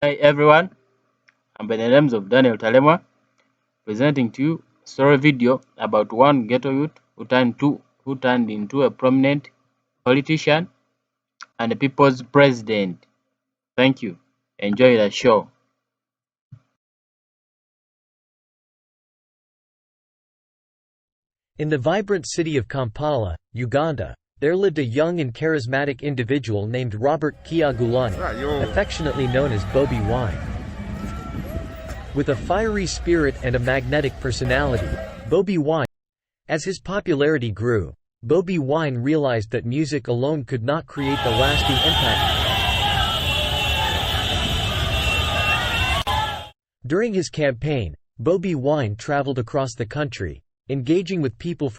Hi everyone, I'm by the names of Daniel Talema, presenting to you a story video about one ghetto youth who turned into a prominent politician and a people's president. Thank you. Enjoy the show. In the vibrant city of Kampala, Uganda, there lived a young and charismatic individual named Robert Kyagulanyi, affectionately known as Bobi Wine. With a fiery spirit and a magnetic personality, Bobi Wine, as his popularity grew, Bobi Wine realized that music alone could not create the lasting impact. During his campaign, Bobi Wine traveled across the country, engaging with people.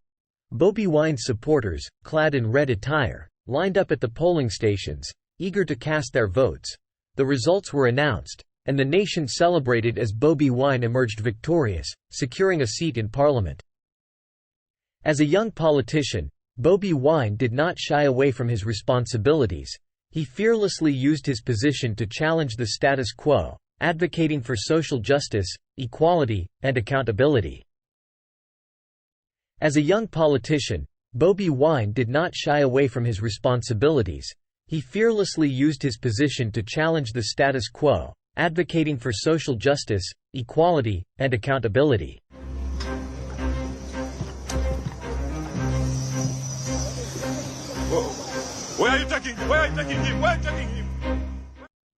Bobi Wine's supporters, clad in red attire, lined up at the polling stations, eager to cast their votes. The results were announced, and the nation celebrated as Bobi Wine emerged victorious, securing a seat in parliament. As a young politician, Bobi Wine did not shy away from his responsibilities. He fearlessly used his position to challenge the status quo, advocating for social justice, equality, and accountability. As a young politician, Bobi Wine did not shy away from his responsibilities. He fearlessly used his position to challenge the status quo, advocating for social justice, equality, and accountability. Where are you taking him? Where are you taking him? Where are you taking him?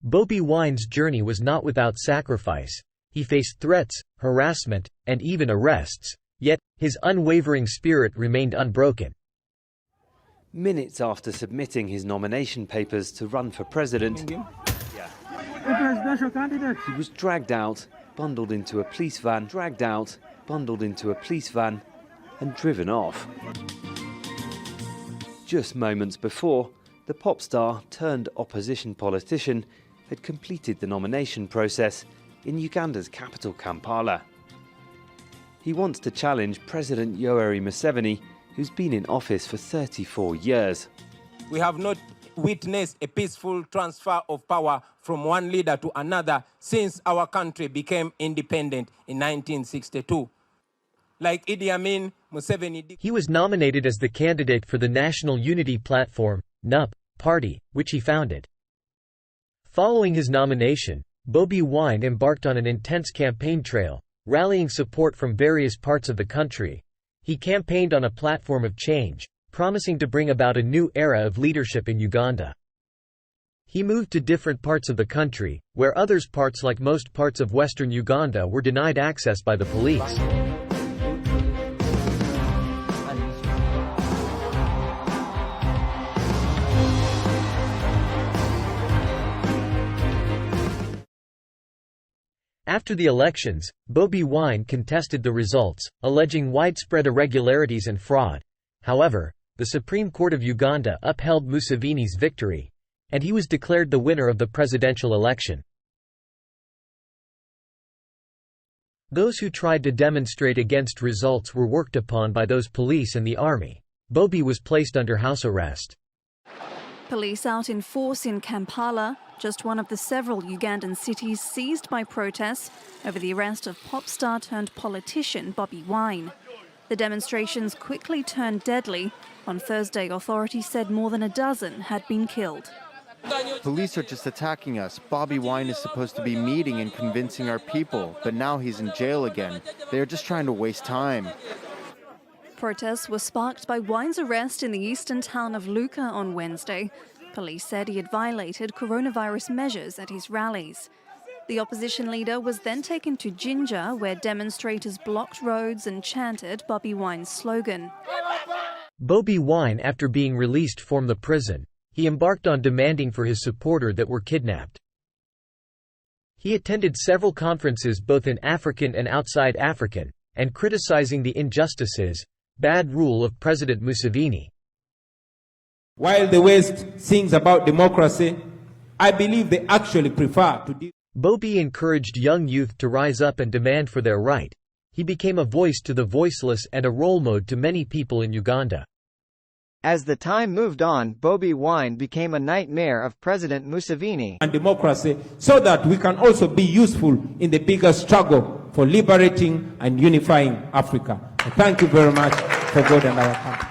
Bobi Wine's journey was not without sacrifice. He faced threats, harassment, and even arrests. Yet, his unwavering spirit remained unbroken. Minutes after submitting his nomination papers to run for president, he was dragged out, bundled into a police van, and driven off. Just moments before, the pop star turned opposition politician had completed the nomination process in Uganda's capital, Kampala. He wants to challenge President Yoweri Museveni, who's been in office for 34 years. We have not witnessed a peaceful transfer of power from one leader to another since our country became independent in 1962. Like Idi Amin, Museveni. He was nominated as the candidate for the National Unity Platform (NUP) party, which he founded. Following his nomination, Bobi Wine embarked on an intense campaign trail, rallying support from various parts of the country. He campaigned on a platform of change, promising to bring about a new era of leadership in Uganda. He moved to different parts of the country, where others parts like most parts of western Uganda were denied access by the police. After the elections, Bobi Wine contested the results, alleging widespread irregularities and fraud. However, the Supreme Court of Uganda upheld Museveni's victory, and he was declared the winner of the presidential election. Those who tried to demonstrate against results were worked upon by those police and the army. Bobi was placed under house arrest. Police out in force in Kampala, just one of the several Ugandan cities seized by protests over the arrest of pop star turned politician Bobi Wine. The demonstrations quickly turned deadly. On Thursday, authorities said more than a dozen had been killed. Police are just attacking us. Bobi Wine is supposed to be meeting and convincing our people, but now he's in jail again. They are just trying to waste time. Protests were sparked by Wine's arrest in the eastern town of Luka on Wednesday. Police said he had violated coronavirus measures at his rallies. The opposition leader was then taken to Jinja, where demonstrators blocked roads and chanted Bobi Wine's slogan. Bobi Wine, after being released from the prison, he embarked on demanding for his supporters that were kidnapped. He attended several conferences both in African and outside African, and criticizing the injustices, bad rule of President Museveni. While the West sings about democracy, I believe they actually prefer to. Bobi encouraged young youth to rise up and demand for their right. He became a voice to the voiceless and a role model to many people in Uganda. As the time moved on, Bobi Wine became a nightmare of President Museveni and democracy, so that we can also be useful in the bigger struggle for liberating and unifying Africa. Thank you very much for God and our country.